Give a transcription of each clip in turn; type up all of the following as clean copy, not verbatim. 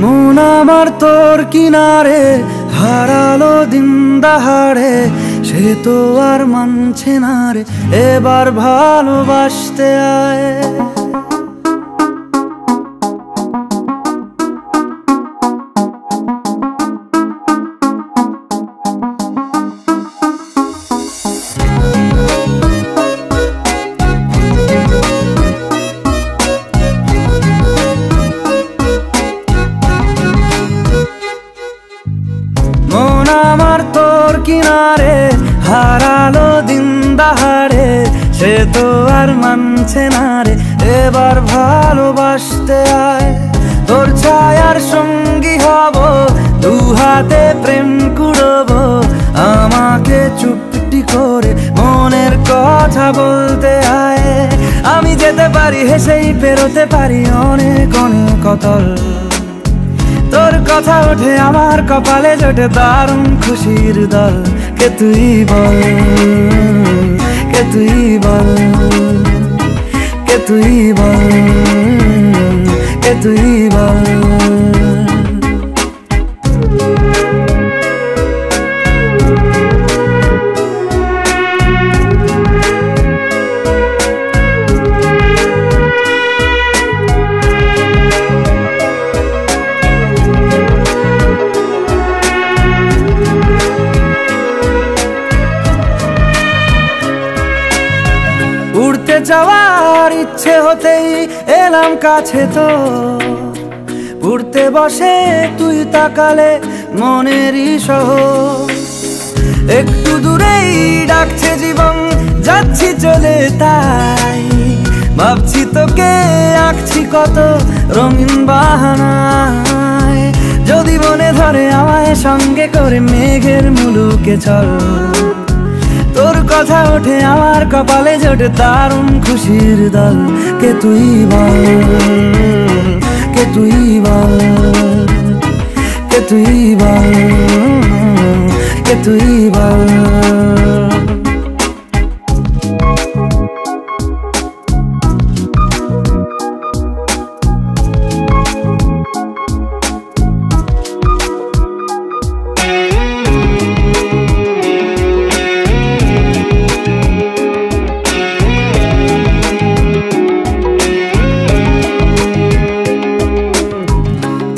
মন আমার তোর কিনারে হারালো দিন দাহাড়ে, সে তো আর মানছে না রে এবার ভালোবাসতে আয়। মন আমার তোর কিনারে হারালো দিন দাহাড়ে, সে তো আর মানছে না রে এবার ভালোবাসতে আয়। তোর ছায়ার সঙ্গী হব, দু হাতে প্রেম কুড়বো, আমাকে চুপটি করে মনের কথা বলতে আয়। আমি যেতে পারি হেসেই পেরোতে পারি অনেক অনেক অতল, তোর কথা ওঠে আমার কপালে জোটে দারুণ খুশির দল। কে তুই বল, কে তুই বল, কে তুই বল, কে তুই বল। উড়তে যাওয়ার ইচ্ছে হতেই এলাম কাছে তো, উড়তে বসে তুই তাকালে মনেরই শহর। একটু দূরেই ডাকছে জীবন, যাচ্ছি চলে তাই ভাবছি তোকে আঁকছি কত রঙিন বাহানায়। যদি মনে ধরে আমায় সঙ্গে করে মেঘের মুলুকে চল, তোর কথা ওঠে আমার কপালে জোটে দারুণ খুশির দল। কে তুই বল, কে তুই বল, কে তুই বল, কে তুই বল।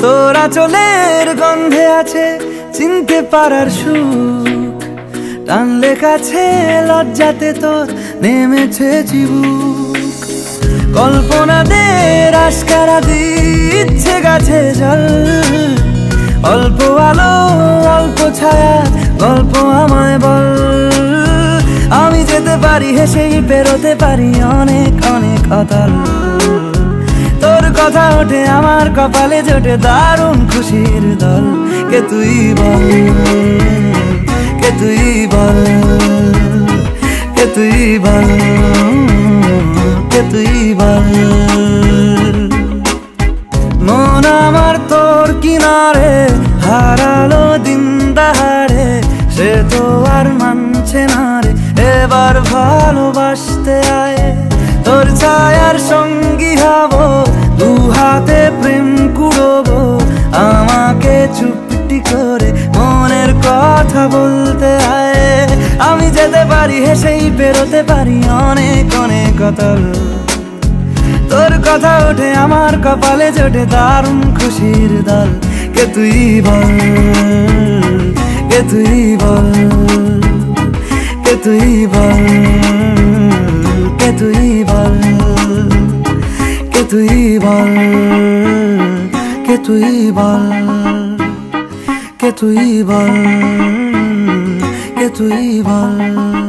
তোরা চলের গন্ধে আছে চিনতে পারার সুখ, টানলে কাছে লজ্জাতে তোর নেমেছে চিবুক। কল্পনাদের আশকারা দিচ্ছে গাছে জল, অল্প আলো অল্প ছায়া গল্প আমায় বল। আমি যেতে পারি হেসেই পেরোতে পারি অনেক অনেক অতল, তোর কথা ওঠে আমার কপালে জোটে দারুণ খুশির দল। কে তুই বল, কে তুই বল, কে তুই বল, কে তুই বল। মন আমার তোর কিনারে হারালো দিন দাহাড়ে, সে তো আর মানছে না রে এবার ভালোবাসতে আয়। তোর ছায়ার সঙ্গী হব, দু হাতে প্রেম কুড়বো, আমাকে চুপটি করে মনের কথা বলতে আয়। আমি যেতে পারি হেসেই পেরোতে পারি অনেক অনেক অতল, তোর কথা ওঠে আমার কপালে জোটে দারুণ খুশির দল। কে তুই বল, কে তুই বল, কে তুই বল, কে তুই বল, কে তুই বল, কে তুই বল, কে তুই বল, কে তুই বল।